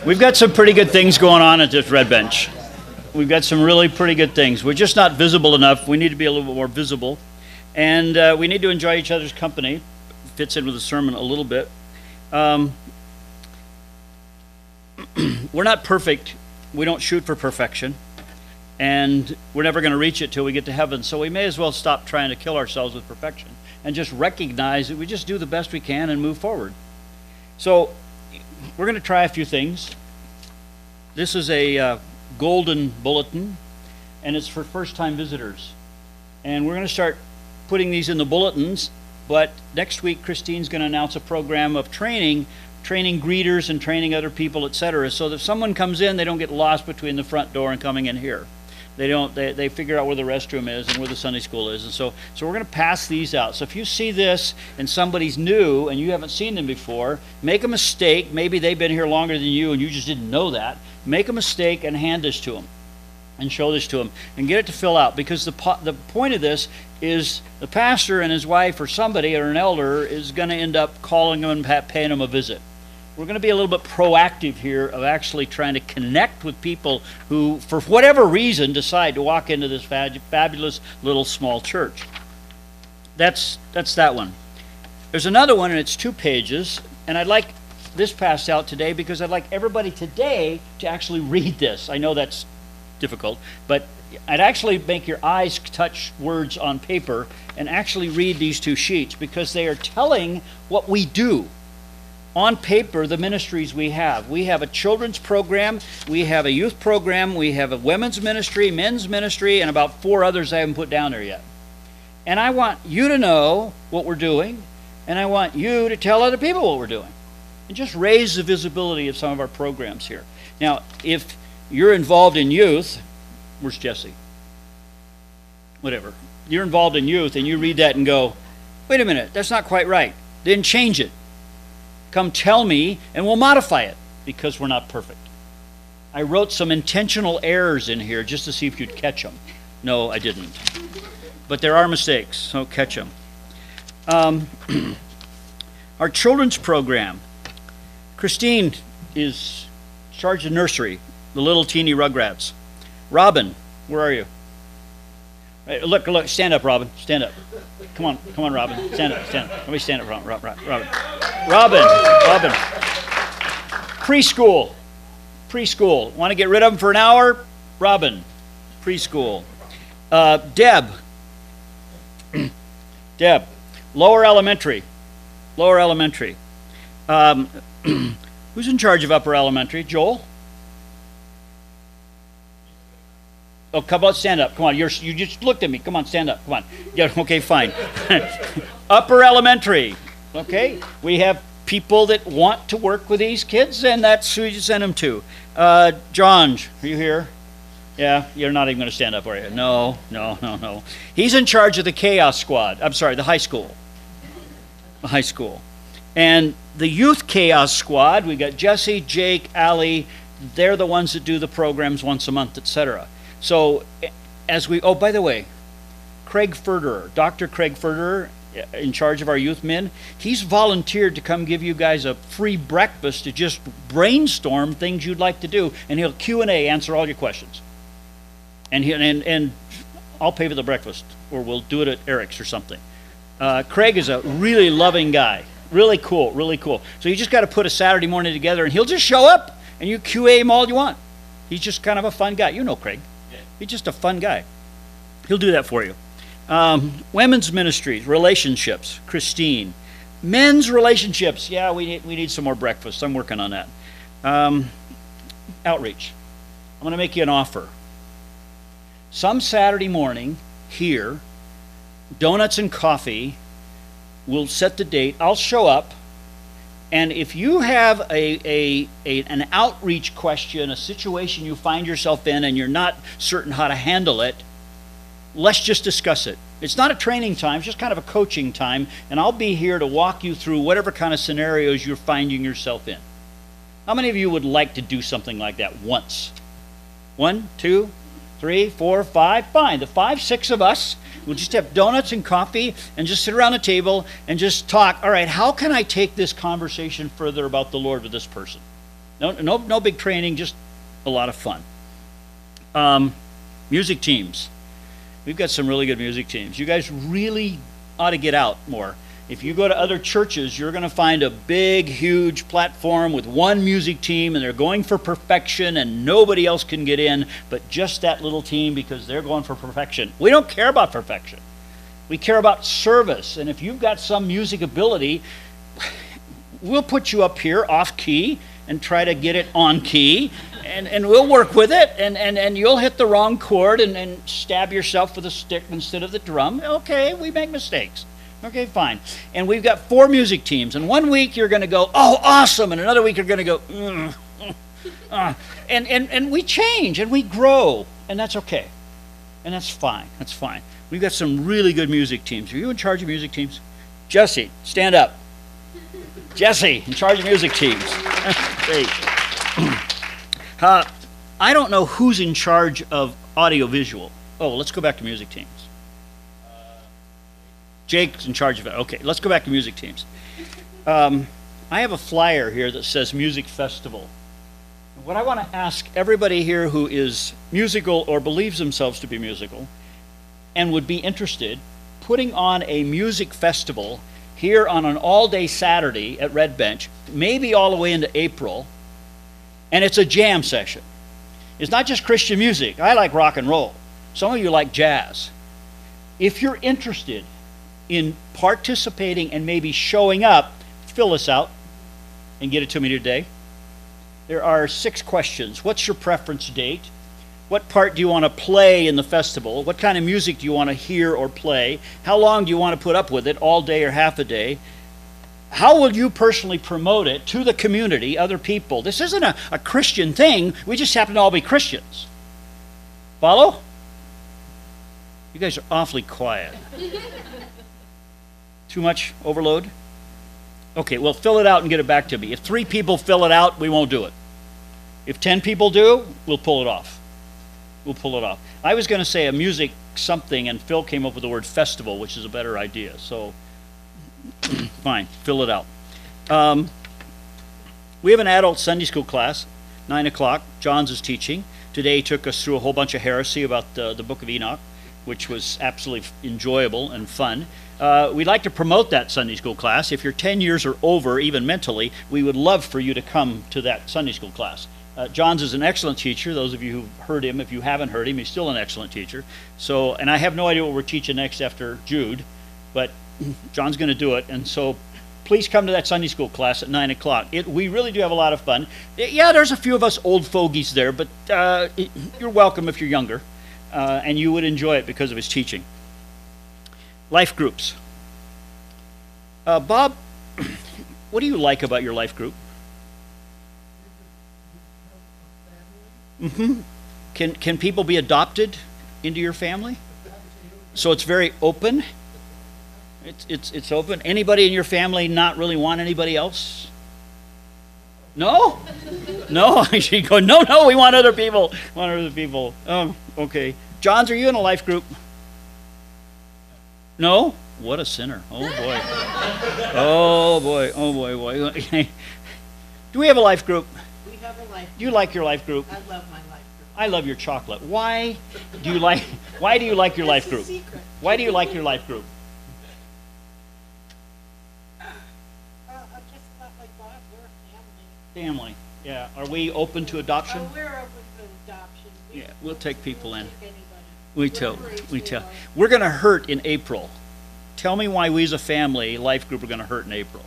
We've got some pretty good things going on at this Red Bench. We've got some really pretty good things. We're just not visible enough. We need to be a little bit more visible. And we need to enjoy each other's company. Fits in with the sermon a little bit. We're not perfect. We don't shoot for perfection. And we're never going to reach it till we get to heaven. So we may as well stop trying to kill ourselves with perfection and just recognize that we just do the best we can and move forward. So we're going to try a few things. This is a golden bulletin, and it's for first-time visitors. And we're going to start putting these in the bulletins, but next week Christine's going to announce a program of training greeters and training other people, etc. So that if someone comes in, they don't get lost between the front door and coming in here. They figure out where the restroom is and where the Sunday school is. And so we're going to pass these out. So if you see this and somebody's new and you haven't seen them before, make a mistake. Maybe they've been here longer than you and you just didn't know that. Make a mistake and hand this to them and show this to them and get it to fill out, because the point of this is the pastor and his wife or somebody or an elder is going to end up calling them and paying them a visit. We're going to be a little bit proactive here of actually trying to connect with people who, for whatever reason, decide to walk into this fabulous little small church. That's that one. There's another one, and it's 2 pages, and I'd like this passed out today because I'd like everybody today to actually read this. I know that's difficult, but I'd actually make your eyes touch words on paper and actually read these 2 sheets, because they are telling what we do. On paper, the ministries we have. We have a children's program, we have a youth program, we have a women's ministry, men's ministry, and about 4 others I haven't put down there yet. And I want you to know what we're doing, and I want you to tell other people what we're doing. And just raise the visibility of some of our programs here. Now, if you're involved in youth, where's Jesse? Whatever. You're involved in youth, and you read that and go, wait a minute, that's not quite right. Then change it. Come tell me, and we'll modify it, because we're not perfect. I wrote some intentional errors in here just to see if you'd catch them. No, I didn't. But there are mistakes, so catch them. Our children's program. Christine is in charge of nursery, the little teeny Rugrats. Robin, where are you? Right, look, stand up, Robin, stand up. Come on, Robin, stand up. Let me stand up, Robin. Robin. Preschool. Want to get rid of them for an hour? Robin, preschool. Deb, lower elementary. Who's in charge of upper elementary? Joel? Oh, come on, stand up. Come on, you just looked at me. Come on, stand up. Come on. Yeah, okay, fine. Upper elementary. Okay, we have people that want to work with these kids, and that's who you send them to. John, are you here? Yeah, you're not even going to stand up, are you? No. He's in charge of the chaos squad. I'm sorry, the high school. And the youth chaos squad, we got Jesse, Jake, Allie. They're the ones that do the programs once a month, etc. So oh, by the way, Craig Ferderer, Dr. Craig Ferderer, in charge of our youth men, he's volunteered to come give you guys a free breakfast to just brainstorm things you'd like to do, and he'll Q&A, answer all your questions. And I'll pay for the breakfast, or we'll do it at Eric's or something. Craig is a really loving guy, really cool. So you just got to put a Saturday morning together, and he'll just show up, and you QA him all you want. He's just kind of a fun guy. You know Craig. He's just a fun guy. He'll do that for you. Women's ministries, relationships, Christine. Men's relationships, yeah, we need some more breakfast. I'm working on that. Outreach. I'm going to make you an offer. Some Saturday morning here, donuts and coffee, we'll set the date. I'll show up. And if you have an outreach question, a situation you find yourself in and you're not certain how to handle it, let's just discuss it. It's not a training time, it's just kind of a coaching time, and I'll be here to walk you through whatever kind of scenarios you're finding yourself in. How many of you would like to do something like that once? 1, 2, 3, 4, 5. Fine. The 5, 6 of us will just have donuts and coffee and just sit around the table and just talk. All right, how can I take this conversation further about the Lord with this person? No big training, just a lot of fun. Music teams. We've got some really good music teams. You guys really ought to get out more. If you go to other churches, you're going to find a big, huge platform with one music team, and they're going for perfection, and nobody else can get in but just that little team because they're going for perfection. We don't care about perfection. We care about service. And if you've got some music ability, we'll put you up here off key and try to get it on key, and we'll work with it, and you'll hit the wrong chord and stab yourself with a stick instead of the drum. Okay, we make mistakes. Okay, fine. And we've got 4 music teams, and one week you're going to go, oh, awesome, and another week you're going to go, and we change, and we grow, and that's okay. And that's fine. That's fine. We've got some really good music teams. Are you in charge of music teams? Jesse, stand up. Jesse, in charge of music teams. Great. I don't know who's in charge of audiovisual. Oh, let's go back to music teams. Jake's in charge of it. Okay, let's go back to music teams. I have a flyer here that says Music Festival. What I want to ask everybody here who is musical or believes themselves to be musical and would be interested, putting on a music festival here on an all-day Saturday at Red Bench, maybe all the way into April, and it's a jam session. It's not just Christian music. I like rock and roll. Some of you like jazz. If you're interested in participating and maybe showing up, fill this out and get it to me today. There are 6 questions. What's your preference date? What part do you want to play in the festival? What kind of music do you want to hear or play? How long do you want to put up with it, all day or half a day? How will you personally promote it to the community, other people? This isn't a Christian thing. We just happen to all be Christians. Follow? You guys are awfully quiet. Too much overload? Okay, well, fill it out and get it back to me. If 3 people fill it out, we won't do it. If 10 people do, we'll pull it off. We'll pull it off. I was going to say a music something, and Phil came up with the word festival, which is a better idea. So, fine, fill it out. We have an adult Sunday school class, 9 o'clock. John's is teaching. Today he took us through a whole bunch of heresy about the book of Enoch, which was absolutely enjoyable and fun. We'd like to promote that Sunday school class. If you're 10 years or over, even mentally, we would love for you to come to that Sunday school class. John's is an excellent teacher. Those of you who've heard him, if you haven't heard him, he's still an excellent teacher. So, and I have no idea what we're teaching next after Jude, but John's going to do it. And so please come to that Sunday school class at 9 o'clock. We really do have a lot of fun. Yeah, there's a few of us old fogies there, but you're welcome if you're younger, and you would enjoy it because of his teaching. Life groups. Bob, what do you like about your life group? Mm-hmm. Can people be adopted into your family? So it's very open. It's open. Anybody in your family not really want anybody else? No? No? You go, no, we want other people. Want other people. Oh, okay. Johns, are you in a life group? No? What a sinner. Oh, boy. Oh, boy. Oh, boy. Do we have a life group? We have a life group. Do you like your life group? I love my life group. I love your chocolate. Why do you like your life group? Secret. Why do you like your life group? Just like Bob, we're a family. Family. Yeah. Are we open to adoption? We're open to adoption. Yeah, we'll take people in. Take anybody. We tell. We're going to hurt in April. Tell me why we as a family, life group, are going to hurt in April.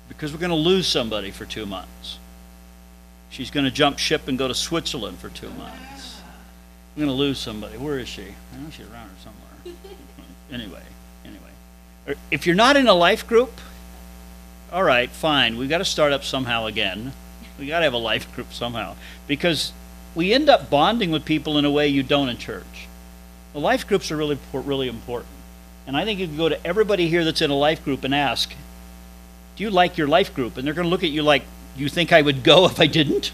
Because we're going to lose somebody for 2 months. She's going to jump ship and go to Switzerland for 2 months. We're going to lose somebody. Where is she? I know she's around here somewhere. Anyway. If you're not in a life group, all right, fine. We've got to start up somehow again. We got to have a life group somehow. Because we end up bonding with people in a way you don't in church. The life groups are really, really important. And I think you can go to everybody here that's in a life group and ask, do you like your life group? And they're going to look at you like, you think I would go if I didn't?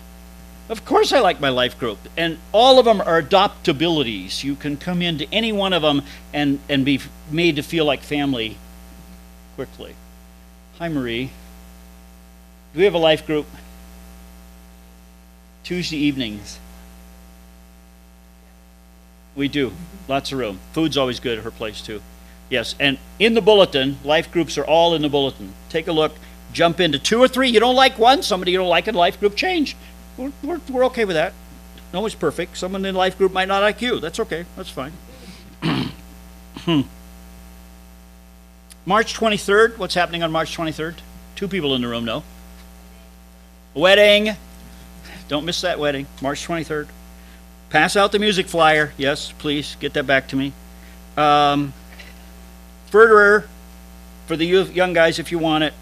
Of course I like my life group. And all of them are adoptabilities. You can come into any one of them and be made to feel like family quickly. Hi, Marie. Do we have a life group? Tuesday evenings. We do. Lots of room. Food's always good at her place, too. Yes, and in the bulletin, life groups are all in the bulletin. Take a look. Jump into 2 or 3. You don't like one, somebody you don't like in a life group, change. We're okay with that. No one's perfect. Someone in the life group might not like you. That's okay. That's fine. March 23rd. What's happening on March 23rd? 2 people in the room know. Wedding. Don't miss that wedding. March 23rd. Pass out the music flyer. Yes, please. Get that back to me. Furterer for the young guys if you want it.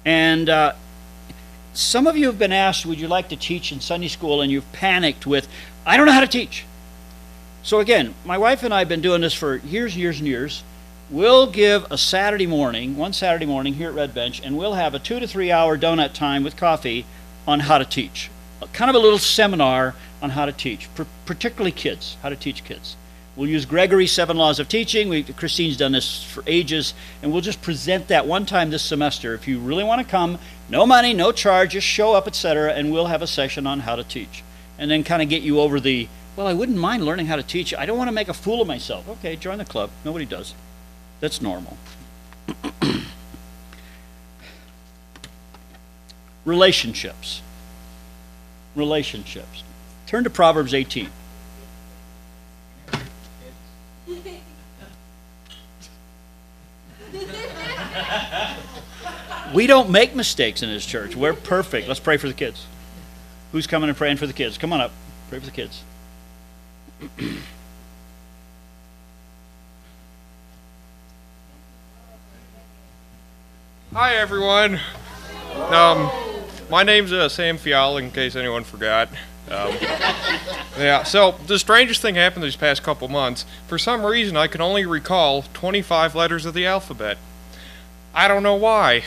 And some of you have been asked, would you like to teach in Sunday school? And you've panicked with, I don't know how to teach. So again, my wife and I have been doing this for years and years and years. We'll give a Saturday morning, one Saturday morning here at Red Bench, and we'll have a 2 to 3 hour donut time with coffee on how to teach. Kind of a little seminar on how to teach, particularly kids, how to teach kids. We'll use Gregory's 7 Laws of Teaching. Christine's done this for ages, and we'll just present that one time this semester. If you really want to come, no money, no charge, just show up, etc., and we'll have a session on how to teach. And then kind of get you over the, well, I wouldn't mind learning how to teach. I don't want to make a fool of myself. Okay, join the club. Nobody does. That's normal. Relationships. Relationships. Turn to Proverbs 18. We don't make mistakes in this church. We're perfect. Let's pray for the kids. Who's coming and praying for the kids? Come on up. Pray for the kids. Hi, everyone. My name's Sam Fiala, in case anyone forgot. Yeah, so the strangest thing happened these past couple months. For some reason, I can only recall 25 letters of the alphabet. I don't know why.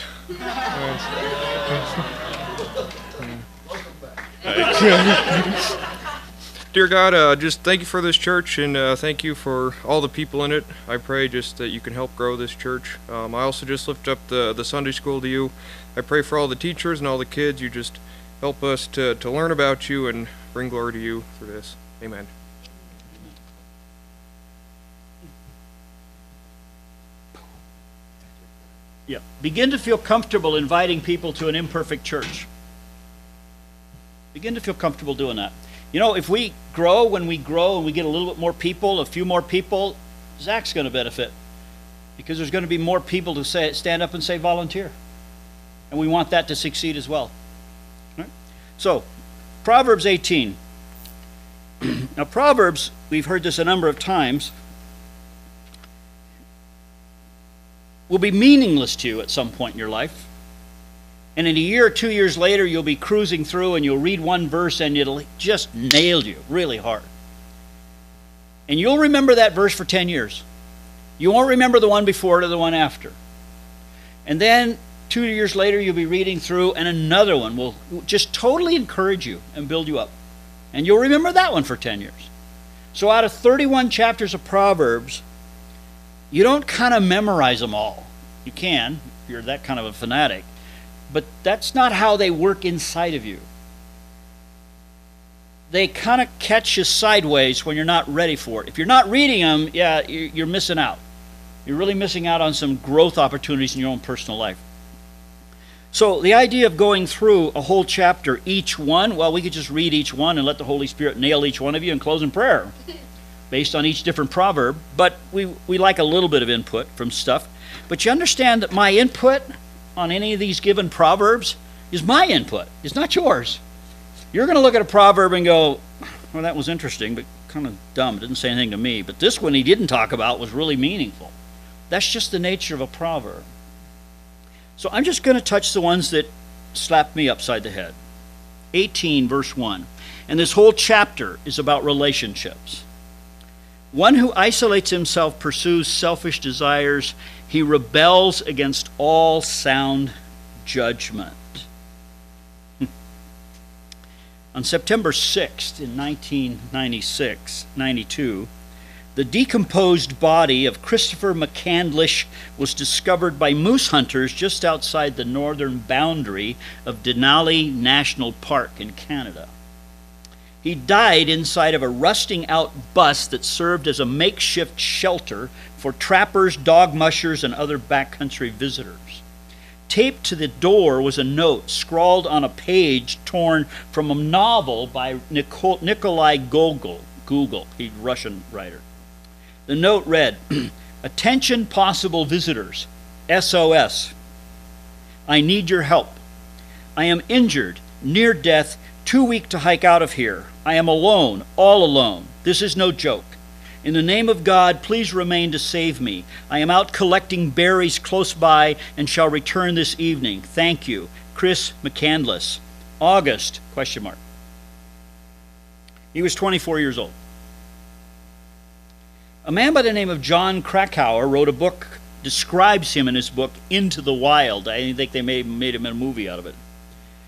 Dear God, just thank you for this church, and thank you for all the people in it. I pray just that you can help grow this church. I also just lift up the Sunday school to you. I pray for all the teachers and all the kids. You just help us to learn about you and bring glory to you through this. Amen. Yeah. Begin to feel comfortable inviting people to an imperfect church. Begin to feel comfortable doing that. You know, if we grow, when we grow and we get a little bit more people, a few more people, Zach's going to benefit. Because there's going to be more people to say, stand up and say volunteer. And we want that to succeed as well. Right? So, Proverbs 18. Now, Proverbs, we've heard this a number of times, will be meaningless to you at some point in your life. And in a year or 2 years later, you'll be cruising through and you'll read one verse and it'll just nail you really hard. And you'll remember that verse for 10 years. You won't remember the one before it or the one after. And then 2 years later, you'll be reading through and another one will just totally encourage you and build you up. And you'll remember that one for 10 years. So out of 31 chapters of Proverbs, you don't kind of memorize them all. You can, if you're that kind of a fanatic. But that's not how they work inside of you. They kind of catch you sideways when you're not ready for it. If you're not reading them, yeah, you're missing out. You're really missing out on some growth opportunities in your own personal life. So the idea of going through a whole chapter, each one, well, we could just read each one and let the Holy Spirit nail each one of you and close in prayer based on each different proverb. But we like a little bit of input from stuff. But you understand that my input on any of these given proverbs is my input. It's not yours. You're going to look at a proverb and go, well, that was interesting, but kind of dumb. It didn't say anything to me. But this one he didn't talk about was really meaningful. That's just the nature of a proverb. So I'm just going to touch the ones that slapped me upside the head. 18, verse 1. And this whole chapter is about relationships. One who isolates himself pursues selfish desires. He rebels against all sound judgment. On September 6th in 92, the decomposed body of Christopher McCandlish was discovered by moose hunters just outside the northern boundary of Denali National Park in Canada. He died inside of a rusting-out bus that served as a makeshift shelter for trappers, dog mushers, and other backcountry visitors. Taped to the door was a note scrawled on a page torn from a novel by Nikolai Gogol, he's a Russian writer. The note read, "Attention possible visitors, SOS. I need your help. I am injured, near death, too weak to hike out of here. I am alone, all alone. This is no joke. In the name of God, please remain to save me. I am out collecting berries close by and shall return this evening. Thank you. Chris McCandless. August, ? He was 24 years old. A man by the name of John Krakauer wrote a book, describes him in his book, Into the Wild. I think they made him a movie out of it.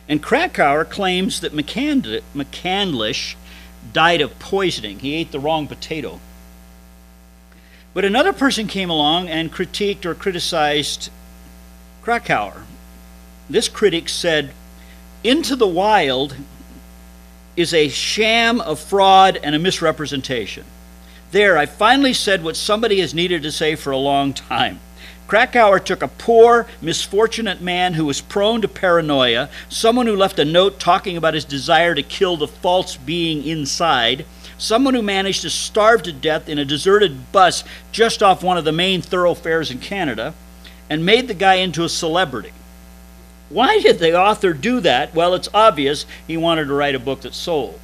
And Krakauer claims that McCandlish died of poisoning. He ate the wrong potato. But another person came along and critiqued or criticized Krakauer. This critic said, Into the Wild is a sham, a fraud, and a misrepresentation. There, I finally said what somebody has needed to say for a long time. Krakauer took a poor, misfortunate man who was prone to paranoia, someone who left a note talking about his desire to kill the false being inside, someone who managed to starve to death in a deserted bus just off one of the main thoroughfares in Canada, and made the guy into a celebrity. Why did the author do that? Well, it's obvious he wanted to write a book that sold.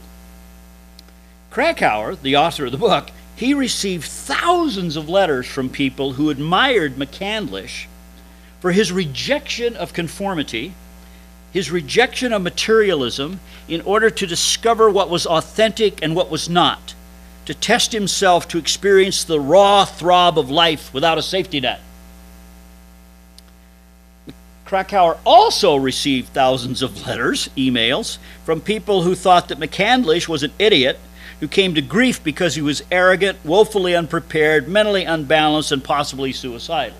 Krakauer, the author of the book, he received thousands of letters from people who admired McCandlish for his rejection of conformity, his rejection of materialism, in order to discover what was authentic and what was not, to test himself to experience the raw throb of life without a safety net. Krakauer also received thousands of letters, emails, from people who thought that McCandlish was an idiot who came to grief because he was arrogant, woefully unprepared, mentally unbalanced, and possibly suicidal.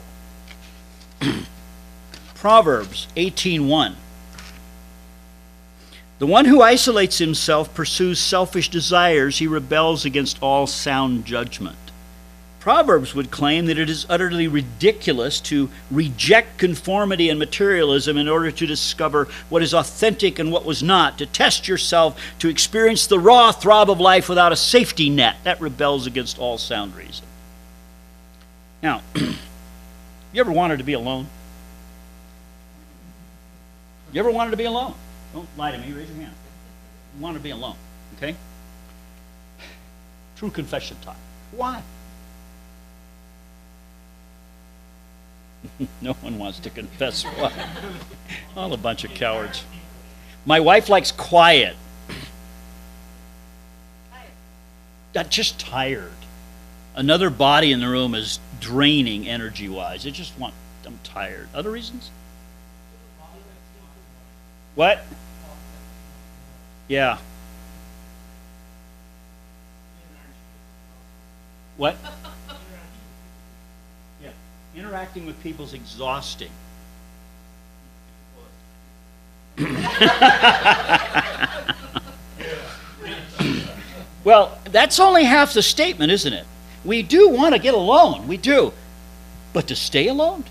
Proverbs 18:1. The one who isolates himself pursues selfish desires. He rebels against all sound judgment. Proverbs would claim that it is utterly ridiculous to reject conformity and materialism in order to discover what is authentic and what was not, to test yourself, to experience the raw throb of life without a safety net. That rebels against all sound reason. Now, you ever wanted to be alone? You ever wanted to be alone? Don't lie to me, raise your hand. You want to be alone, okay? True confession time. Why? No one wants to confess why. All a bunch of cowards. My wife likes quiet. Just tired. Another body in the room is draining energy-wise. I'm tired. Other reasons? What? Yeah. What? Yeah. Interacting with people is exhausting. Well, that's only half the statement, isn't it? We do want to get alone. We do. But to stay alone?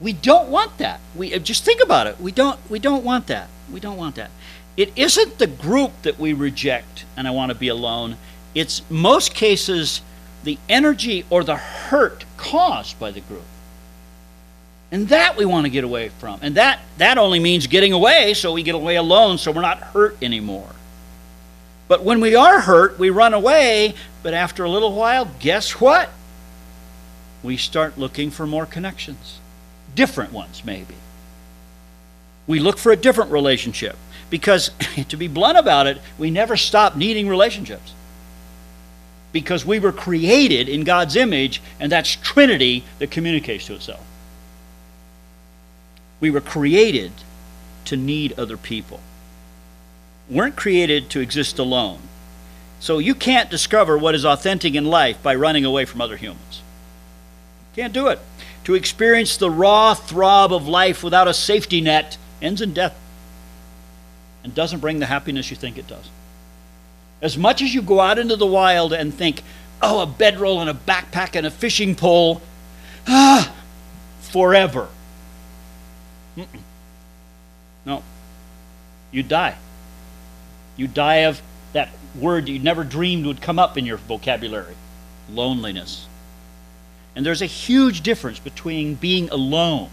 We don't want that. Just think about it. We don't want that. We don't want that. It isn't the group that we reject and I want to be alone. It's most cases the energy or the hurt caused by the group. And that we want to get away from. And that only means getting away, so we get away alone so we're not hurt anymore. But when we are hurt, we run away, but after a little while, guess what? We start looking for more connections. Different ones, maybe. We look for a different relationship because, to be blunt about it, we never stop needing relationships. Because we were created in God's image, and that's Trinity that communicates to itself. We were created to need other people. weren't created to exist alone. So you can't discover what is authentic in life by running away from other humans. Can't do it. To experience the raw throb of life without a safety net ends in death and doesn't bring the happiness you think it does. As much as you go out into the wild and think, oh, a bedroll and a backpack and a fishing pole, forever. No. You die. You die of that word you never dreamed would come up in your vocabulary, loneliness. And there's a huge difference between being alone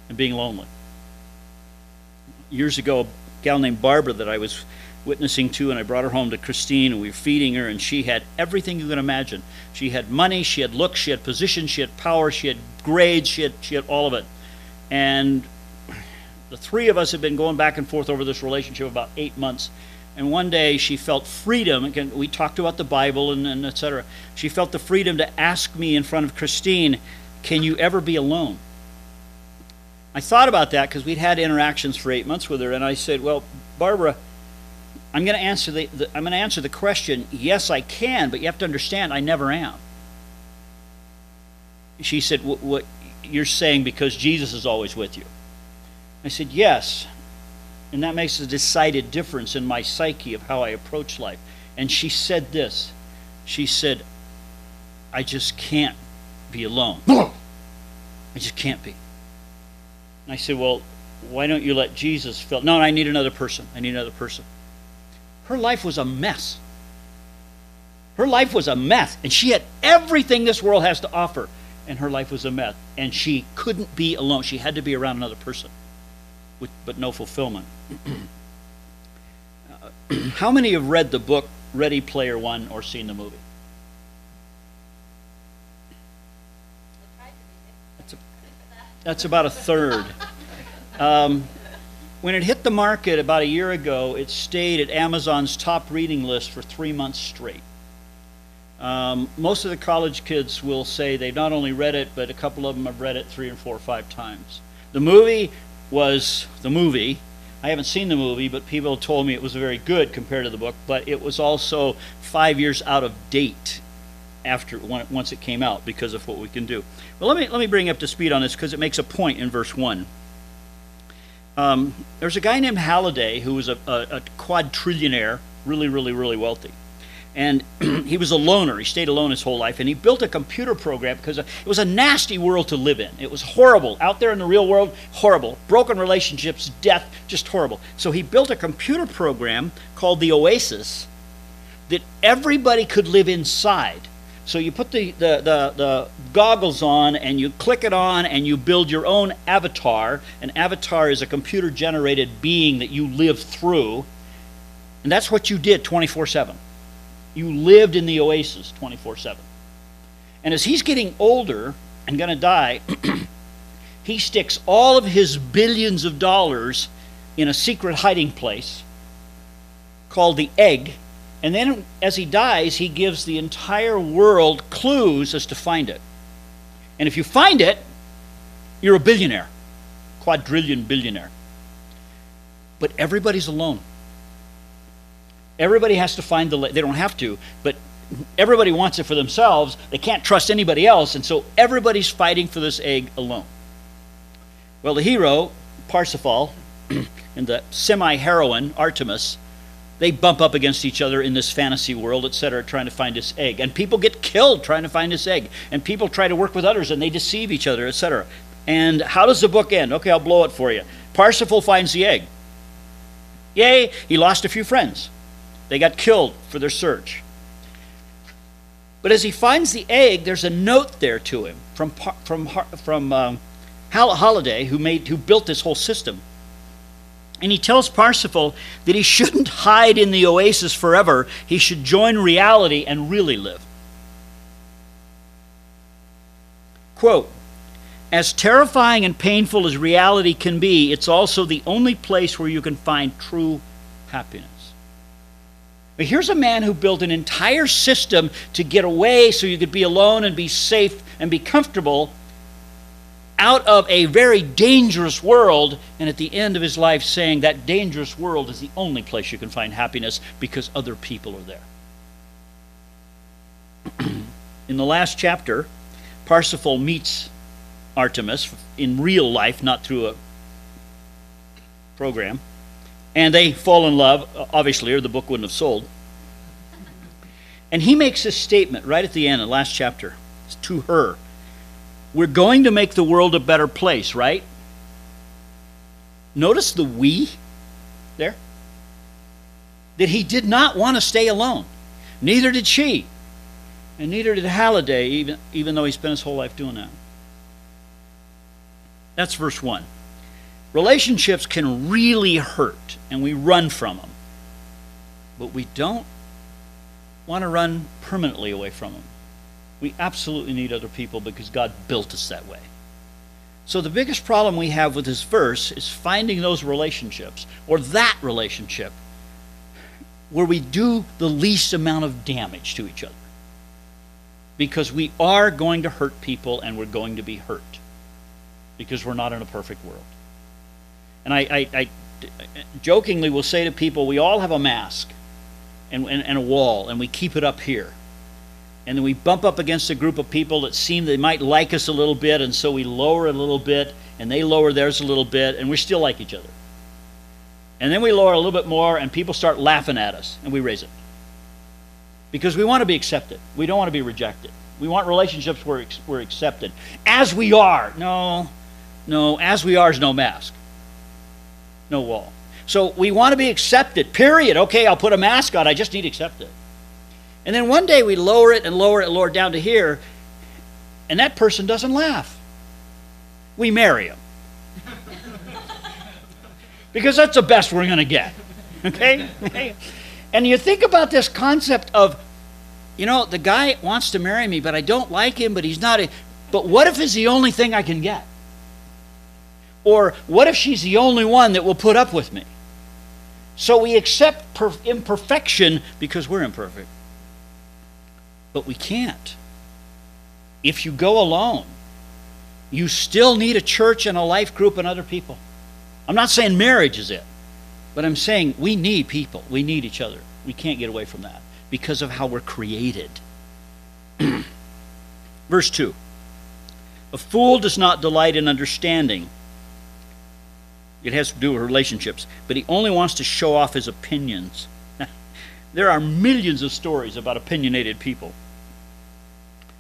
and being lonely. Years ago, a gal named Barbara that I was witnessing to, and I brought her home to Christine, and we were feeding her, and she had everything you can imagine. She had money, she had looks, she had position, she had power, she had grades, she had all of it. And the three of us had been going back and forth over this relationship about 8 months. And one day she felt freedom. Again, we talked about the Bible and et cetera. She felt the freedom to ask me in front of Christine, can you ever be alone? I thought about that because we'd had interactions for 8 months with her, and I said, well, Barbara, I'm going to answer the question, yes, I can, but you have to understand, I never am. She said, what you're saying because Jesus is always with you. I said, yes. And that makes a decided difference in my psyche of how I approach life. And she said this. She said, I just can't be alone. I just can't be. And I said, well, why don't you let Jesus fill? No, I need another person. I need another person. Her life was a mess. Her life was a mess. And she had everything this world has to offer. And her life was a mess. And she couldn't be alone. She had to be around another person. But no fulfillment. How many have read the book Ready Player One or seen the movie? That's about a third. When it hit the market about a year ago, it stayed at Amazon's top reading list for 3 months straight. Most of the college kids will say they've not only read it, but a couple of them have read it 3 or 4 or 5 times. The movie was the movie. I haven't seen the movie, but people told me it was very good compared to the book, but it was also 5 years out of date once it came out because of what we can do. Well, let me bring you up to speed on this because it makes a point in verse 1. There's a guy named Halliday who was a quadrillionaire, really wealthy. And he was a loner. He stayed alone his whole life. And he built a computer program because it was a nasty world to live in. It was horrible. Out there in the real world, horrible. Broken relationships, death, just horrible. So he built a computer program called the Oasis that everybody could live inside. So you put the goggles on and you click it on and you build your own avatar. An avatar is a computer-generated being that you live through. And that's what you did 24/7. You lived in the Oasis 24/7. And as he's getting older and going to die, he sticks all of his billions of dollars in a secret hiding place called the Egg. And then as he dies, he gives the entire world clues as to find it. And if you find it, you're a billionaire, quadrillion billionaire. But everybody's alone. Everybody has to find they don't have to, but everybody wants it for themselves. They can't trust anybody else, and so everybody's fighting for this egg alone. Well, the hero, Parsifal, and the semi-heroine, Artemis, they bump up against each other in this fantasy world, etc., trying to find this egg. And people get killed trying to find this egg. And people try to work with others, and they deceive each other, etc. And how does the book end? Okay, I'll blow it for you. Parsifal finds the egg. Yay, he lost a few friends. They got killed for their search. But as he finds the egg, there's a note there to him from Halliday, who built this whole system. And he tells Parsifal that he shouldn't hide in the Oasis forever. He should join reality and really live. Quote, as terrifying and painful as reality can be, it's also the only place where you can find true happiness. But here's a man who built an entire system to get away so you could be alone and be safe and be comfortable. out of a very dangerous world, and at the end of his life saying that dangerous world is the only place you can find happiness because other people are there. In the last chapter, Parsifal meets Artemis in real life, not through a program, and they fall in love, obviously, or the book wouldn't have sold. And he makes this statement right at the end of the last chapter to her. We're going to make the world a better place, right? Notice the we there. That he did not want to stay alone. Neither did she. And neither did Halliday, even though he spent his whole life doing that. That's verse 1. Relationships can really hurt, and we run from them. But we don't want to run permanently away from them. We absolutely need other people because God built us that way. So the biggest problem we have with this verse is finding those relationships, or that relationship, where we do the least amount of damage to each other. Because we are going to hurt people, and we're going to be hurt. Because we're not in a perfect world. And I jokingly will say to people, we all have a mask and a wall, and we keep it up here. And then we bump up against a group of people that seem they might like us a little bit, and so we lower it a little bit, and they lower theirs a little bit, and we still like each other. And then we lower a little bit more, and people start laughing at us, and we raise it. Because we want to be accepted. We don't want to be rejected. We want relationships where we're accepted. As we are. No, as we are is no mask. No wall. So we want to be accepted, period. Okay, I'll put a mask on. I just need accepted. And then one day we lower it and lower it and lower it down to here, and that person doesn't laugh. We marry him. Because that's the best we're going to get. Okay? And you think about this concept of, the guy wants to marry me, but I don't like him, but he's not but what if it's the only thing I can get? Or what if she's the only one that will put up with me? So we accept imperfection because we're imperfect. But we can't. If you go alone, you still need a church and a life group and other people. I'm not saying marriage is it, but I'm saying we need people. We need each other. We can't get away from that because of how we're created. Verse 2. A fool does not delight in understanding. It has to do with relationships, but he only wants to show off his opinions. There are millions of stories about opinionated people.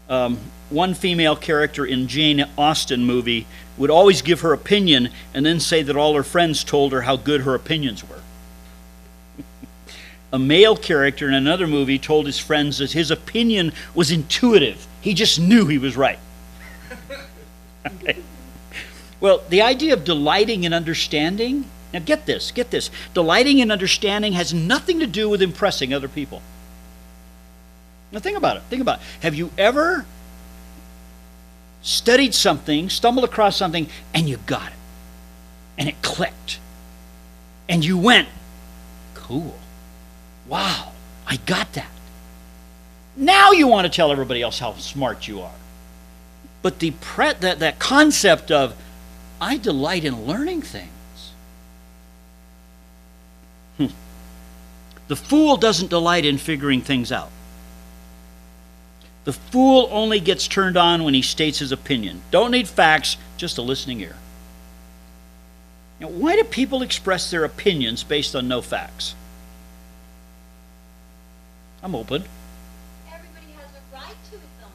One female character in Jane Austen movie would always give her opinion and then say that all her friends told her how good her opinions were. A male character in another movie told his friends that his opinion was intuitive. He just knew he was right. Okay. Well, the idea of delighting in understanding, now get this. Delighting in understanding has nothing to do with impressing other people. Now think about it. Have you ever studied something, stumbled across something, and you got it? And it clicked. And you went, cool. Wow, I got that. Now you want to tell everybody else how smart you are. But that concept of, I delight in learning things. The fool doesn't delight in figuring things out. The fool only gets turned on when he states his opinion. Don't need facts, just a listening ear. Now, why do people express their opinions based on no facts? I'm open. Everybody has a right to his own.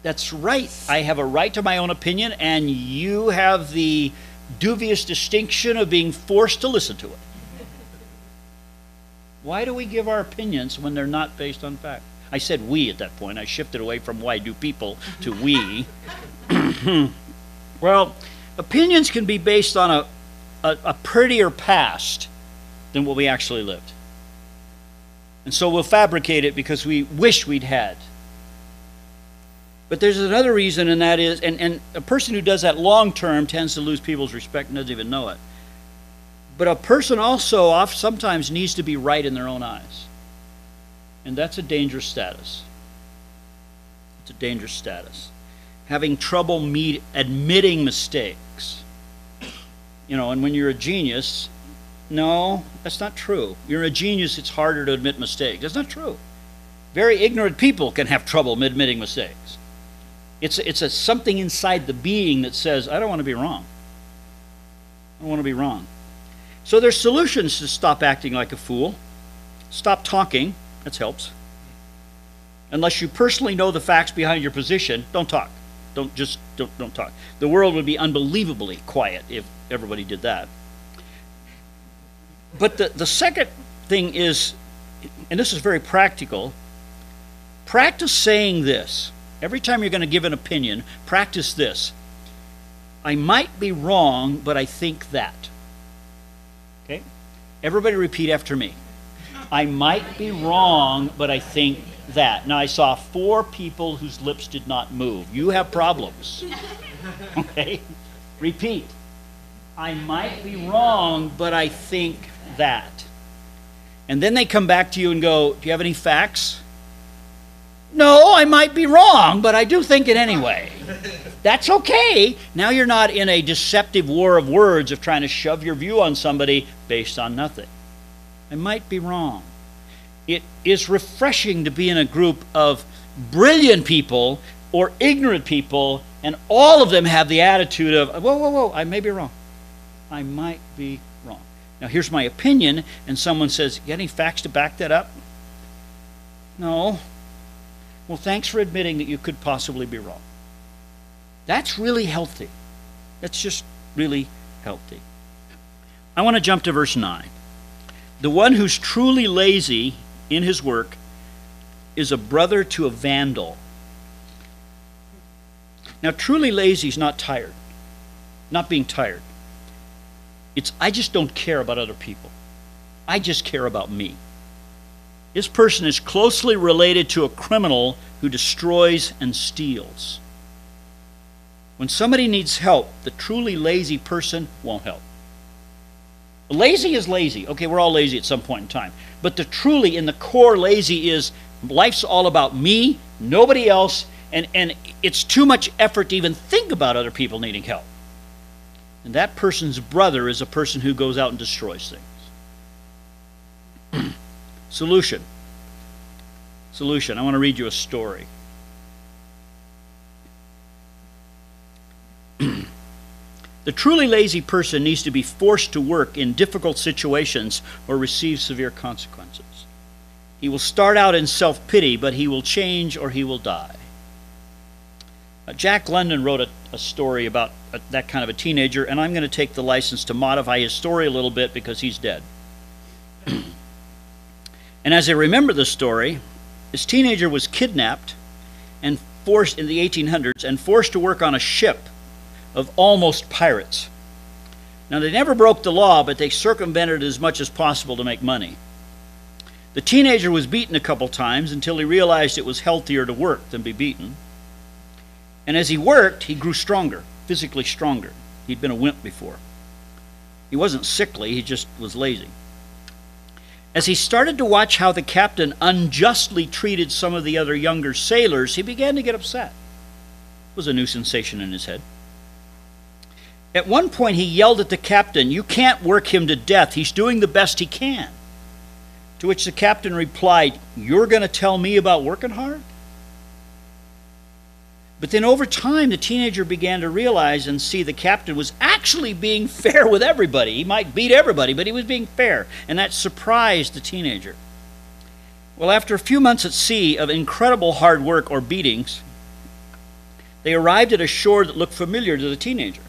That's right. I have a right to my own opinion, and you have the dubious distinction of being forced to listen to it. Why do we give our opinions when they're not based on fact? I said we at that point. I shifted away from why do people to we. Well, opinions can be based on a prettier past than what we actually lived. And so we'll fabricate it because we wish we'd had. But there's another reason, and that is, and a person who does that long term tends to lose people's respect and doesn't even know it. But a person also sometimes needs to be right in their own eyes. And that's a dangerous status. It's a dangerous status. having trouble admitting mistakes. And when you're a genius, no, that's not true. You're a genius, it's harder to admit mistakes. That's not true. Very ignorant people can have trouble admitting mistakes. It's something inside the being that says, I don't want to be wrong. I don't want to be wrong. So there's solutions to stop acting like a fool. Stop talking. That helps. Unless you personally know the facts behind your position, don't talk. Don't talk. The world would be unbelievably quiet if everybody did that. But the second thing is, and this is very practical, practice saying this. Every time you're going to give an opinion, practice this. I might be wrong, but I think that. Okay? Everybody repeat after me. I might be wrong, but I think that. Now, I saw 4 people whose lips did not move. You have problems. Okay? Repeat. I might be wrong, but I think that. And then they come back to you and go, do you have any facts? No, I might be wrong, but I do think it anyway. That's okay. Now you're not in a deceptive war of words of trying to shove your view on somebody based on nothing. I might be wrong. It is refreshing to be in a group of brilliant people or ignorant people, and all of them have the attitude of, whoa, I may be wrong. I might be wrong. Now here's my opinion, and someone says, you got any facts to back that up? No. Well, thanks for admitting that you could possibly be wrong. That's really healthy. That's just really healthy. I want to jump to verse 9. The one who's truly lazy in his work is a brother to a vandal. Now, truly lazy is not tired, not being tired. It's, I just don't care about other people. I just care about me. This person is closely related to a criminal who destroys and steals. When somebody needs help, the truly lazy person won't help. Lazy is lazy. Okay, we're all lazy at some point in time. But the truly, in the core, lazy is life's all about me, nobody else, and it's too much effort to even think about other people needing help. And that person's brother is a person who goes out and destroys things. Solution. I want to read you a story. The truly lazy person needs to be forced to work in difficult situations or receive severe consequences. He will start out in self-pity, but he will change or he will die. Jack London wrote a story about that kind of a teenager, and I'm going to take the license to modify his story a little bit because he's dead. And as I remember the story, this teenager was kidnapped and forced in the 1800s and forced to work on a ship of almost pirates. Now, they never broke the law, but they circumvented it as much as possible to make money. The teenager was beaten a couple times until he realized it was healthier to work than be beaten. And as he worked, he grew stronger, physically stronger. He'd been a wimp before. He wasn't sickly, he just was lazy. As he started to watch how the captain unjustly treated some of the other younger sailors, he began to get upset. It was a new sensation in his head. At one point, he yelled at the captain, "You can't work him to death. He's doing the best he can." To which the captain replied, "You're going to tell me about working hard?" But then over time, the teenager began to realize and see the captain was actually being fair with everybody. He might beat everybody, but he was being fair, and that surprised the teenager. Well, after a few months at sea of incredible hard work or beatings, they arrived at a shore that looked familiar to the teenager.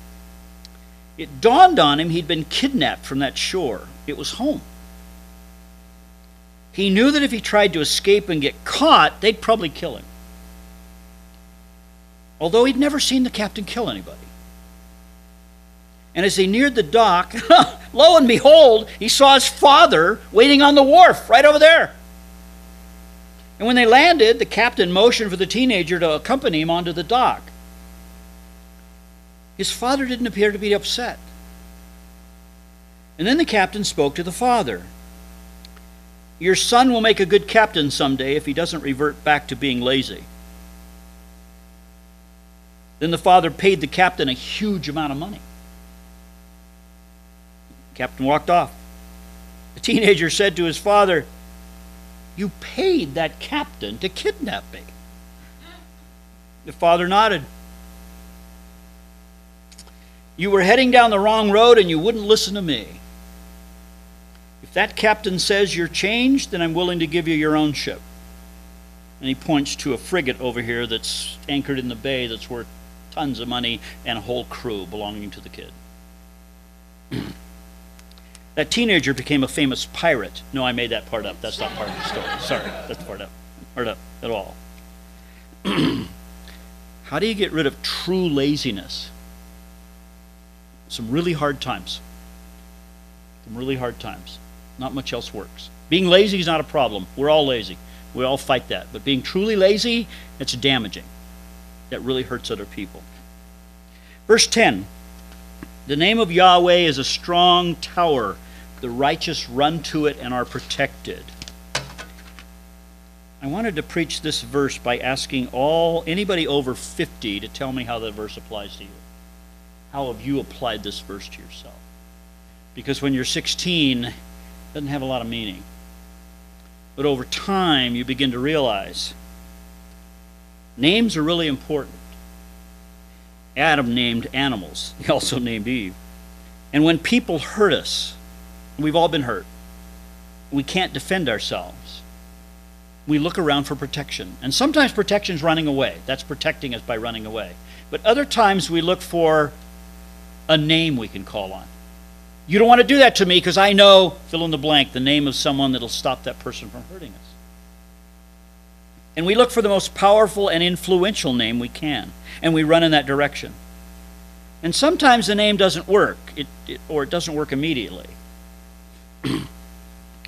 It dawned on him he'd been kidnapped from that shore. It was home. He knew that if he tried to escape and get caught, they'd probably kill him. Although he'd never seen the captain kill anybody. And as they neared the dock, lo and behold, he saw his father waiting on the wharf right over there. And when they landed, the captain motioned for the teenager to accompany him onto the dock. His father didn't appear to be upset. And then the captain spoke to the father. "Your son will make a good captain someday if he doesn't revert back to being lazy." Then the father paid the captain a huge amount of money. The captain walked off. The teenager said to his father, "You paid that captain to kidnap me." The father nodded. "You were heading down the wrong road and you wouldn't listen to me. If that captain says you're changed, then I'm willing to give you your own ship." And he points to a frigate over here that's anchored in the bay that's worth tons of money and a whole crew belonging to the kid. That teenager became a famous pirate. No, I made that part up. That's not part of the story. Sorry, that's part up at all. How do you get rid of true laziness? Some really hard times. Some really hard times. Not much else works. Being lazy is not a problem. We're all lazy. We all fight that. But being truly lazy, it's damaging. That really hurts other people. Verse 10. The name of Yahweh is a strong tower. The righteous run to it and are protected. I wanted to preach this verse by asking anybody over 50 to tell me how that verse applies to you. How have you applied this verse to yourself? Because when you're 16, it doesn't have a lot of meaning. But over time, you begin to realize names are really important. Adam named animals. He also named Eve. And when people hurt us, we've all been hurt, we can't defend ourselves. We look around for protection. And sometimes protection's running away. That's protecting us by running away. But other times we look for a name we can call on. You don't want to do that to me because I know, fill in the blank, the name of someone that'll stop that person from hurting us. And we look for the most powerful and influential name we can. And we run in that direction. And sometimes the name doesn't work, or it doesn't work immediately. When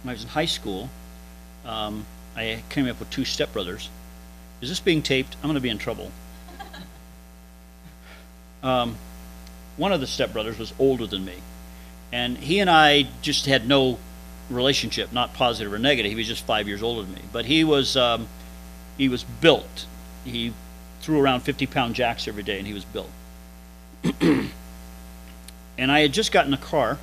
I was in high school, I came up with two stepbrothers. Is this being taped? I'm going to be in trouble. One of the stepbrothers was older than me. And he and I just had no relationship, not positive or negative. He was just 5 years older than me. But he was built. He threw around 50-pound jacks every day, and he was built. And I had just gotten a car,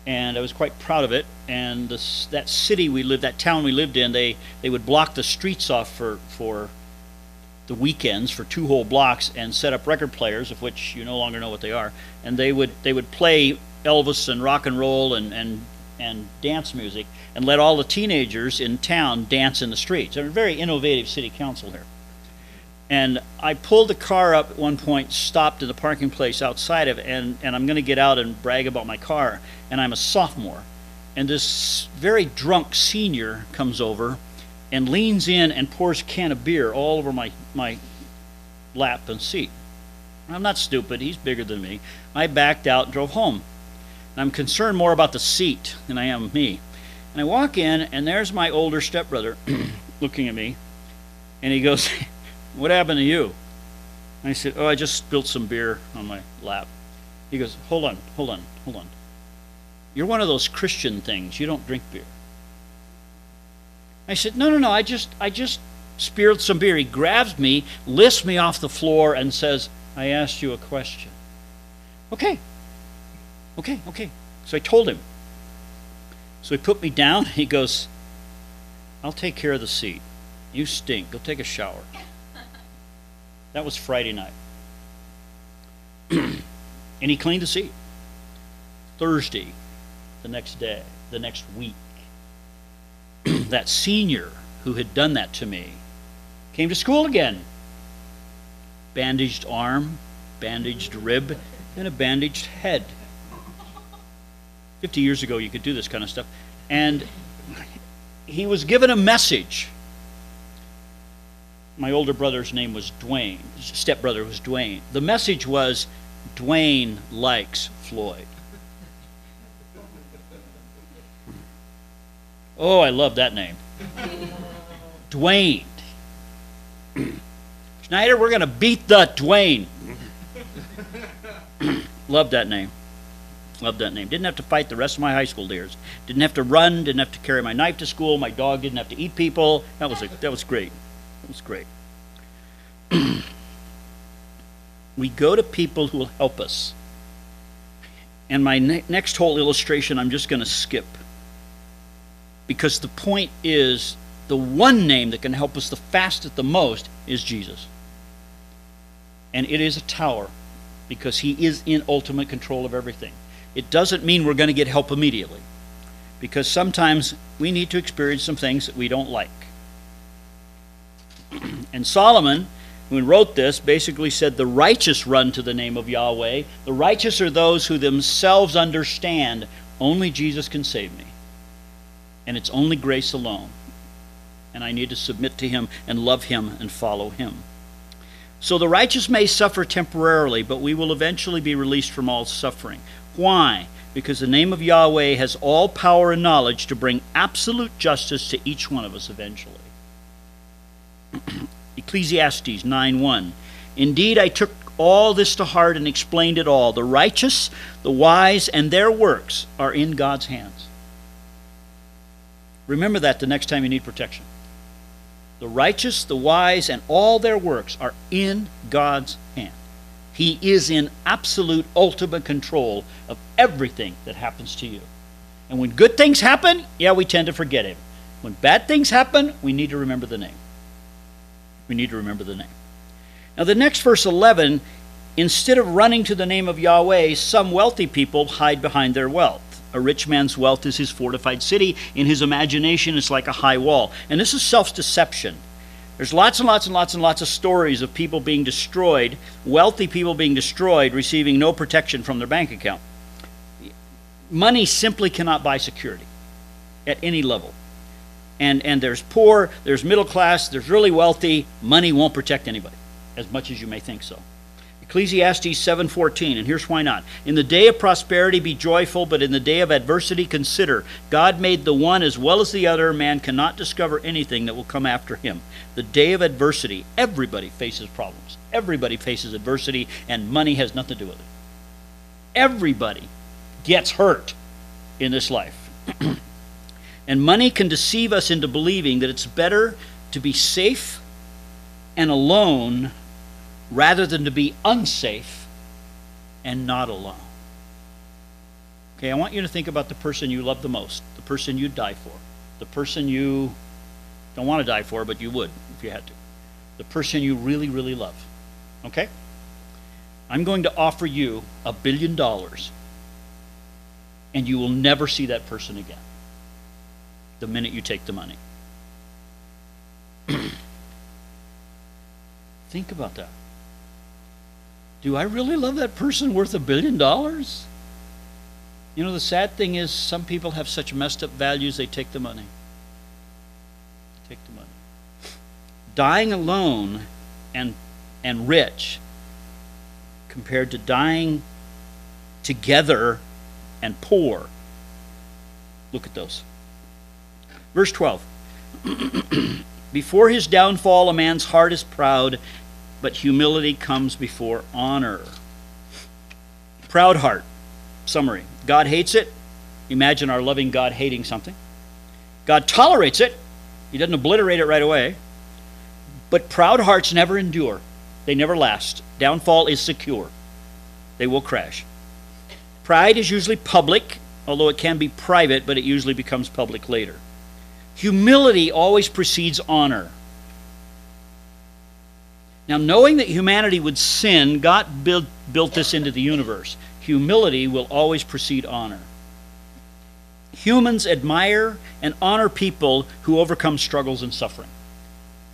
and I was quite proud of it. And that city we lived, that town we lived in, they would block the streets off for the weekends for 2 whole blocks and set up record players, of which you no longer know what they are. And they would play Elvis and rock and roll and dance music and let all the teenagers in town dance in the streets. They're a very innovative city council here. And I pulled the car up at one point, stopped in the parking place outside of it, and I'm going to get out and brag about my car. And I'm a sophomore. And this very drunk senior comes over and leans in and pours a can of beer all over my lap and seat. I'm not stupid. He's bigger than me. I backed out and drove home. And I'm concerned more about the seat than I am me. And I walk in, and there's my older stepbrother looking at me. And he goes, "What happened to you?" And I said, "Oh, I just spilled some beer on my lap." He goes, hold on. "You're one of those Christian things. You don't drink beer." I said, No, I just spilled some beer." He grabs me, lifts me off the floor, and says, "I asked you a question." Okay. So I told him. So he put me down. He goes, "I'll take care of the seat. You stink. Go take a shower." That was Friday night. And he cleaned the seat. Thursday, the next day, the next week, that senior who had done that to me came to school again. Bandaged arm, bandaged rib, and a bandaged head. 50 years ago, you could do this kind of stuff. And he was given a message. My older brother's name was Dwayne. His stepbrother was Dwayne. The message was, "Dwayne likes Floyd." Oh, I love that name. Dwayne. Schneider, we're going to beat the Dwayne. Love that name. Loved that name. Didn't have to fight the rest of my high school years. Didn't have to run. Didn't have to carry my knife to school. My dog didn't have to eat people. That was great. That was great. We go to people who will help us. And my next whole illustration I'm just going to skip. Because the point is, the one name that can help us the fastest, the most, is Jesus. And it is a tower, because he is in ultimate control of everything. It doesn't mean we're going to get help immediately, because sometimes we need to experience some things that we don't like. And Solomon, who wrote this, basically said, the righteous run to the name of Yahweh. The righteous are those who themselves understand, only Jesus can save me. And it's only grace alone. And I need to submit to him and love him and follow him. So the righteous may suffer temporarily, but we will eventually be released from all suffering. Why? Because the name of Yahweh has all power and knowledge to bring absolute justice to each one of us eventually. Ecclesiastes 9:1. Indeed, I took all this to heart and explained it all. The righteous, the wise, and their works are in God's hands. Remember that the next time you need protection. The righteous, the wise, and all their works are in God's hand. He is in absolute, ultimate control of everything that happens to you. And when good things happen, yeah, we tend to forget him. When bad things happen, we need to remember the name. We need to remember the name. Now the next verse 11, instead of running to the name of Yahweh, some wealthy people hide behind their wealth. A rich man's wealth is his fortified city. In his imagination, it's like a high wall. And this is self-deception. There's lots and lots and lots and lots of stories of people being destroyed, wealthy people being destroyed, receiving no protection from their bank account. Money simply cannot buy security at any level. And there's poor, there's middle class, there's really wealthy. Money won't protect anybody, as much as you may think so. Ecclesiastes 7:14, and here's why not. In the day of prosperity be joyful, but in the day of adversity consider. God made the one as well as the other. Man cannot discover anything that will come after him. The day of adversity, everybody faces problems. Everybody faces adversity, and money has nothing to do with it. Everybody gets hurt in this life. And money can deceive us into believing that it's better to be safe and alone rather than to be unsafe and not alone. Okay, I want you to think about the person you love the most, the person you'd die for, the person you don't want to die for, but you would if you had to, the person you really, really love. Okay? I'm going to offer you $1 billion, and you will never see that person again the minute you take the money. Think about that. Do I really love that person worth $1 billion? You know, the sad thing is some people have such messed up values, they take the money. Take the money. Dying alone and rich compared to dying together and poor. Look at those. Verse 12. Before his downfall, a man's heart is proud, but humility comes before honor. Proud heart. Summary. God hates it. Imagine our loving God hating something. God tolerates it. He doesn't obliterate it right away. But proud hearts never endure. They never last. Downfall is secure. They will crash. Pride is usually public, although it can be private, but it usually becomes public later. Humility always precedes honor. Now, knowing that humanity would sin, God built this into the universe. Humility will always precede honor. Humans admire and honor people who overcome struggles and suffering.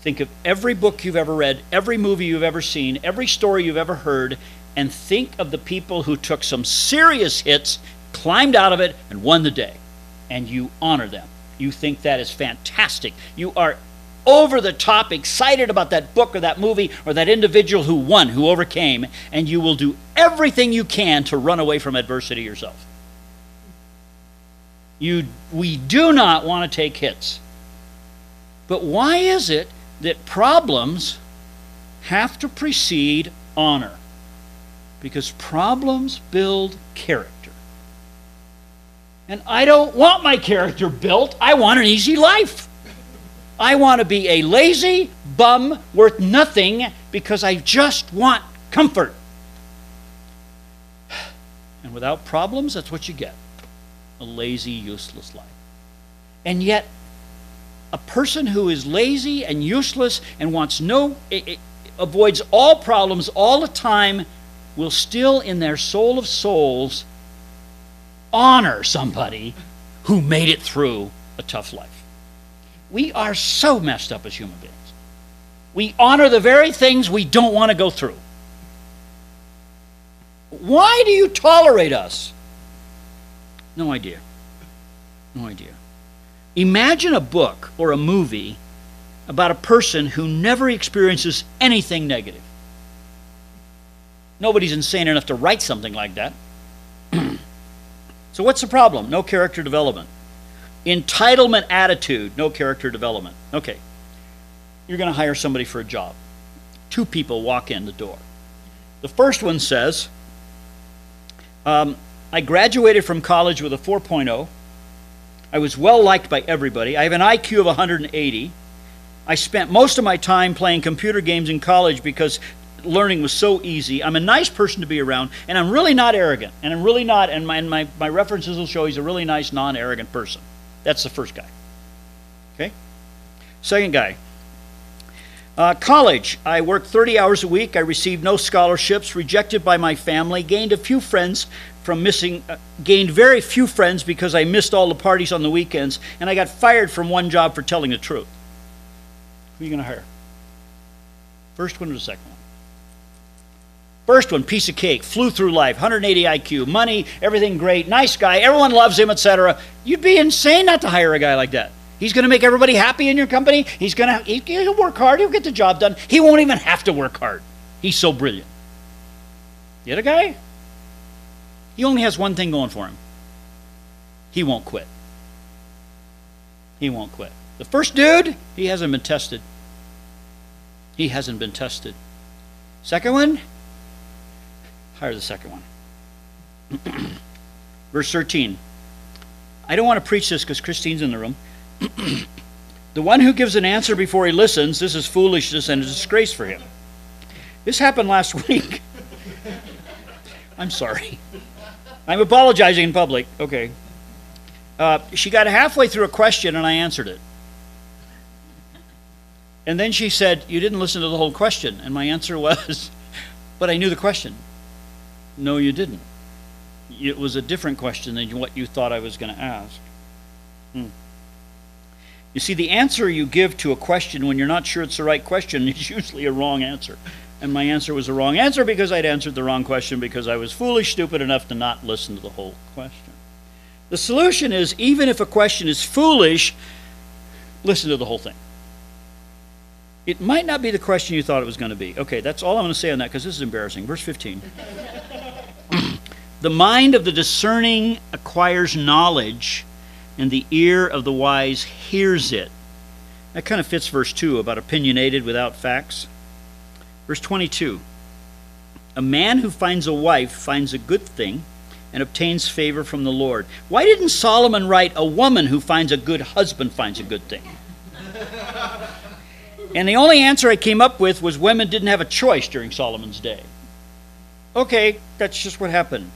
Think of every book you've ever read, every movie you've ever seen, every story you've ever heard, and think of the people who took some serious hits, climbed out of it, and won the day. And you honor them. You think that is fantastic. You are over the top excited about that book or that movie or that individual who won, who overcame, and you will do everything you can to run away from adversity yourself. We do not want to take hits. But why is it that problems have to precede honor? Because problems build character. And I don't want my character built. I want an easy life. I want to be a lazy bum worth nothing because I just want comfort. And without problems, that's what you get. A lazy, useless life. And yet, a person who is lazy and useless and avoids all problems all the time will still, in their soul of souls, honor somebody who made it through a tough life. We are so messed up as human beings. We honor the very things we don't want to go through. Why do you tolerate us? No idea. No idea. Imagine a book or a movie about a person who never experiences anything negative. Nobody's insane enough to write something like that. So what's the problem? No character development. Entitlement attitude, no character development. Okay, you're going to hire somebody for a job. 2 people walk in the door. The first one says, I graduated from college with a 4.0. I was well liked by everybody. I have an IQ of 180. I spent most of my time playing computer games in college because learning was so easy. I'm a nice person to be around, and I'm really not arrogant. And I'm really not, and my references will show he's a really nice, non-arrogant person. That's the first guy. Okay? Second guy. College. I worked 30 hours a week. I received no scholarships, rejected by my family, gained very few friends because I missed all the parties on the weekends, and I got fired from one job for telling the truth. Who are you going to hire? First one or the second one? First one, piece of cake, flew through life, 180 IQ, money, everything great, nice guy, everyone loves him, etc. You'd be insane not to hire a guy like that. He's going to make everybody happy in your company. He'll work hard. He'll get the job done. He won't even have to work hard. He's so brilliant. The other guy, he only has one thing going for him. He won't quit. He won't quit. The first dude, he hasn't been tested. He hasn't been tested. Second one, hire the second one. Verse 13. I don't want to preach this because Christine's in the room. The one who gives an answer before he listens, this is foolishness and a disgrace for him. This happened last week. I'm sorry. I'm apologizing in public. Okay. She got halfway through a question and I answered it. And then she said, you didn't listen to the whole question. And my answer was, but I knew the question. No, you didn't. It was a different question than what you thought I was going to ask. You see, the answer you give to a question when you're not sure it's the right question is usually a wrong answer. And my answer was a wrong answer because I'd answered the wrong question because I was foolish, stupid enough to not listen to the whole question. The solution is, even if a question is foolish, listen to the whole thing. It might not be the question you thought it was going to be. Okay, that's all I'm going to say on that because this is embarrassing. Verse 15. The mind of the discerning acquires knowledge, and the ear of the wise hears it. That kind of fits verse 2 about opinionated without facts. Verse 22. A man who finds a wife finds a good thing and obtains favor from the Lord. Why didn't Solomon write, a woman who finds a good husband finds a good thing? And the only answer I came up with was women didn't have a choice during Solomon's day. Okay, that's just what happened.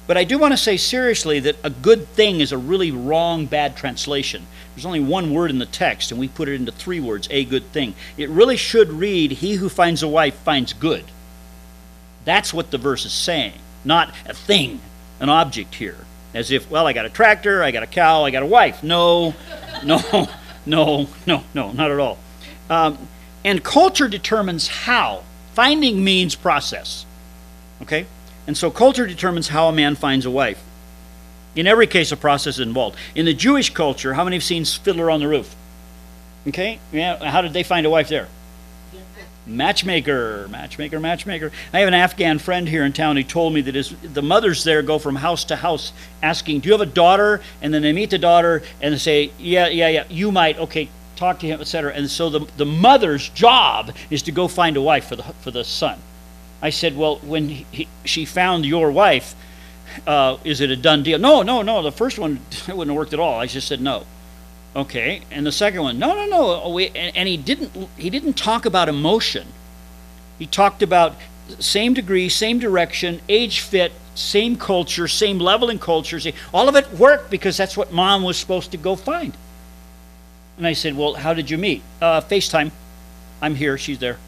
But I do want to say seriously that a good thing is a really wrong, bad translation. There's only one word in the text, and we put it into 3 words, a good thing. It really should read, he who finds a wife finds good. That's what the verse is saying, not a thing, an object here. As if, well, I got a tractor, I got a cow, I got a wife. No, not at all. And culture determines how. Finding means process. Okay? And so culture determines how a man finds a wife. In every case, a process is involved. In the Jewish culture, how many have seen Fiddler on the Roof? Okay? Yeah. How did they find a wife there? Matchmaker. I have an Afghan friend here in town who told me that the mothers there go from house to house asking, do you have a daughter? And then they meet the daughter and they say, yeah, you might, okay, talk to him, etc. And so the mother's job is to go find a wife for the son. I said, well, when she found your wife, is it a done deal? No, the first one, it wouldn't have worked at all. I just said no. Okay, and the second one, no. And he didn't talk about emotion. He talked about same degree, same direction, age fit, same culture, same level in culture. All of it worked because that's what Mom was supposed to go find. And I said, well, how did you meet? FaceTime. I'm here, she's there.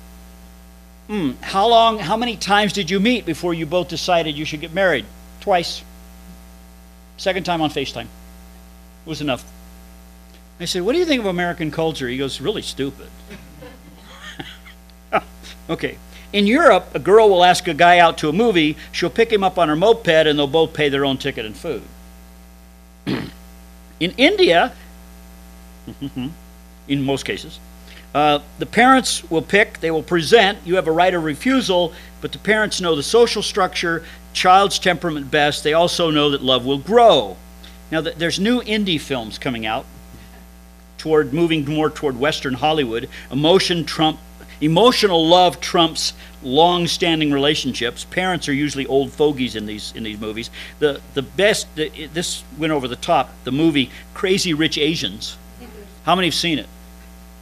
How many times did you meet before you both decided you should get married? Twice. Second time on FaceTime. It was enough. I said, what do you think of American culture? He goes, really stupid. Okay. In Europe, a girl will ask a guy out to a movie, she'll pick him up on her moped, and they'll both pay their own ticket and food. In India, in most cases, the parents will pick, they will present, you have a right of refusal, but the parents know the social structure, child's temperament best. They also know that love will grow. Now, there's new indie films coming out, moving more toward Western Hollywood. Emotional love trumps long-standing relationships. Parents are usually old fogies in these movies. This went over the top. The movie Crazy Rich Asians. How many have seen it?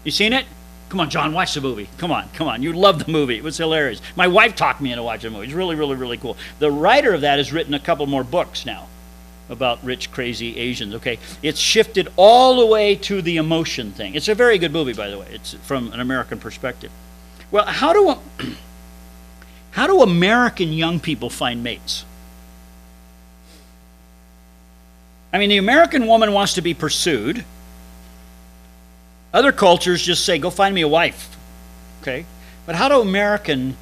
You seen it? Come on, John, watch the movie. Come on. You love the movie. It was hilarious. My wife talked me into watching the movie. It's really, really, really cool. The writer of that has written a couple more books now about rich, crazy Asians. Okay, it's shifted all the way to the emotion thing. It's a very good movie, by the way. It's from an American perspective. Well, how do American young people find mates? I mean, the American woman wants to be pursued. Other cultures just say, go find me a wife. Okay? But how do American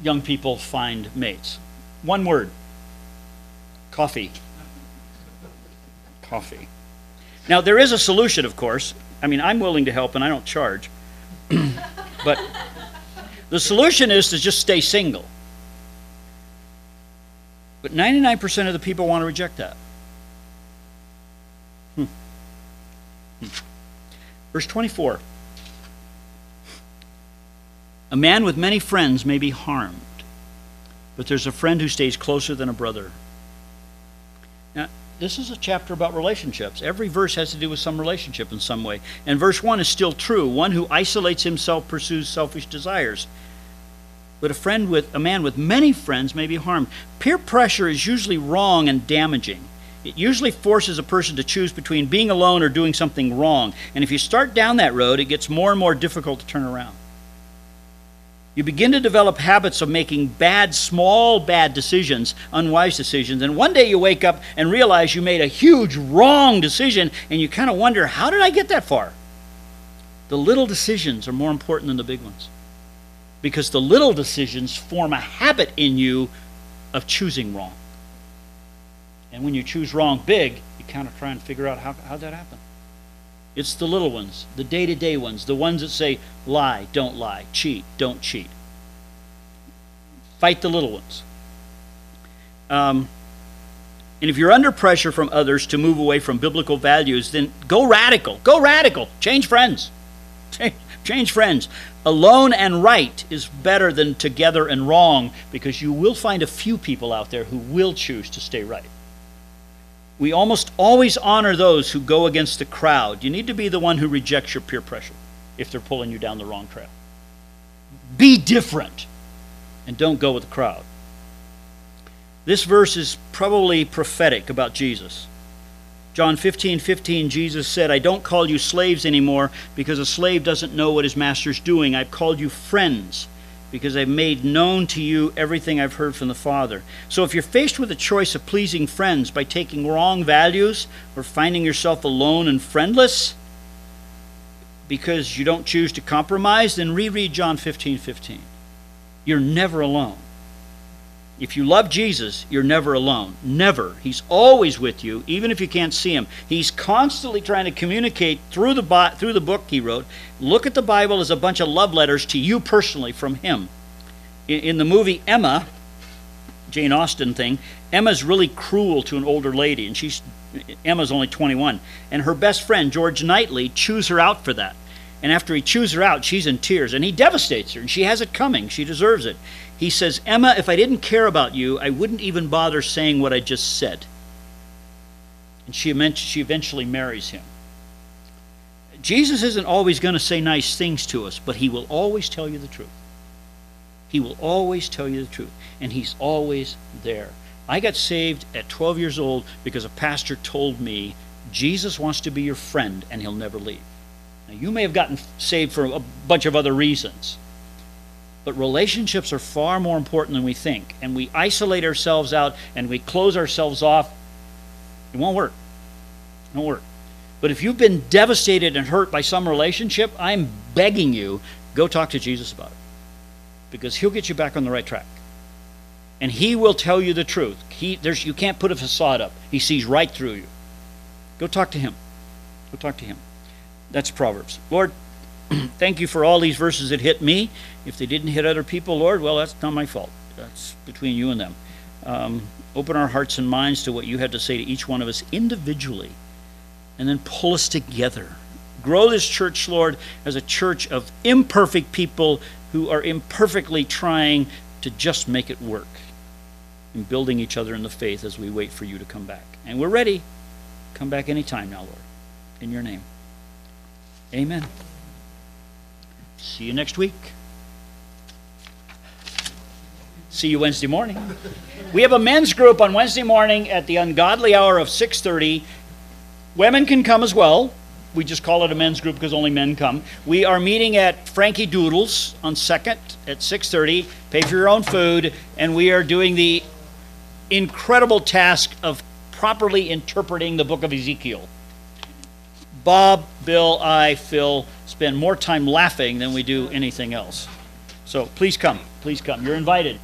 young people find mates? One word. Coffee. Coffee. Now, there is a solution, of course. I mean, I'm willing to help, and I don't charge. But the solution is to just stay single. But 99% of the people want to reject that. Verse 24. A man with many friends may be harmed, but there's a friend who stays closer than a brother. Now, this is a chapter about relationships. Every verse has to do with some relationship in some way. And verse 1 is still true. One who isolates himself pursues selfish desires. But a man with many friends may be harmed. Peer pressure is usually wrong and damaging. It usually forces a person to choose between being alone or doing something wrong. And if you start down that road, it gets more and more difficult to turn around. You begin to develop habits of making small bad decisions, unwise decisions, and one day you wake up and realize you made a huge wrong decision, and you kind of wonder, how did I get that far? The little decisions are more important than the big ones, because the little decisions form a habit in you of choosing wrong. And when you choose wrong big, you kind of try and figure out how that happened. It's the little ones, the day-to-day ones, the ones that say, lie, don't lie, cheat, don't cheat. Fight the little ones. And if you're under pressure from others to move away from biblical values, then go radical. Go radical. Change friends. Change friends. Alone and right is better than together and wrong, because you will find a few people out there who will choose to stay right. We almost always honor those who go against the crowd. You need to be the one who rejects your peer pressure if they're pulling you down the wrong trail. Be different and don't go with the crowd. This verse is probably prophetic about Jesus. John 15:15, Jesus said, I don't call you slaves anymore, because a slave doesn't know what his master's doing. I've called you friends, because I've made known to you everything I've heard from the Father. So if you're faced with a choice of pleasing friends by taking wrong values, or finding yourself alone and friendless because you don't choose to compromise, then reread John 15:15. You're never alone. If you love Jesus, you're never alone. Never. He's always with you, even if you can't see him. He's constantly trying to communicate through the book he wrote. Look at the Bible as a bunch of love letters to you personally from him. In the movie Emma, Jane Austen thing, Emma's really cruel to an older lady, and Emma's only 21. And her best friend, George Knightley, chews her out for that. And after he chews her out, she's in tears, and he devastates her, and she has it coming. She deserves it. He says, Emma, if I didn't care about you, I wouldn't even bother saying what I just said. And she eventually marries him. Jesus isn't always going to say nice things to us, but he will always tell you the truth. He will always tell you the truth, and he's always there. I got saved at 12 years old because a pastor told me, Jesus wants to be your friend, and he'll never leave. Now, you may have gotten saved for a bunch of other reasons, but relationships are far more important than we think, and we isolate ourselves out, and we close ourselves off. It won't work. It won't work. But if you've been devastated and hurt by some relationship, I'm begging you, go talk to Jesus about it, because he'll get you back on the right track. And he will tell you the truth. You can't put a facade up. He sees right through you. Go talk to him. Go talk to him. That's Proverbs. Lord, thank you for all these verses that hit me. If they didn't hit other people, Lord, well, that's not my fault. That's between you and them. Open our hearts and minds to what you had to say to each one of us individually, and then pull us together. Grow this church, Lord, as a church of imperfect people who are imperfectly trying to just make it work, and building each other in the faith as we wait for you to come back. And we're ready. Come back anytime now, Lord. In your name. Amen. See you next week. See you Wednesday morning. We have a men's group on Wednesday morning at the ungodly hour of 6:30. Women can come as well. We just call it a men's group because only men come. We are meeting at Frankie Doodle's on 2nd at 6:30. Pay for your own food. And we are doing the incredible task of properly interpreting the book of Ezekiel. Bob, Bill, Phil spend more time laughing than we do anything else. So please come. Please come. You're invited.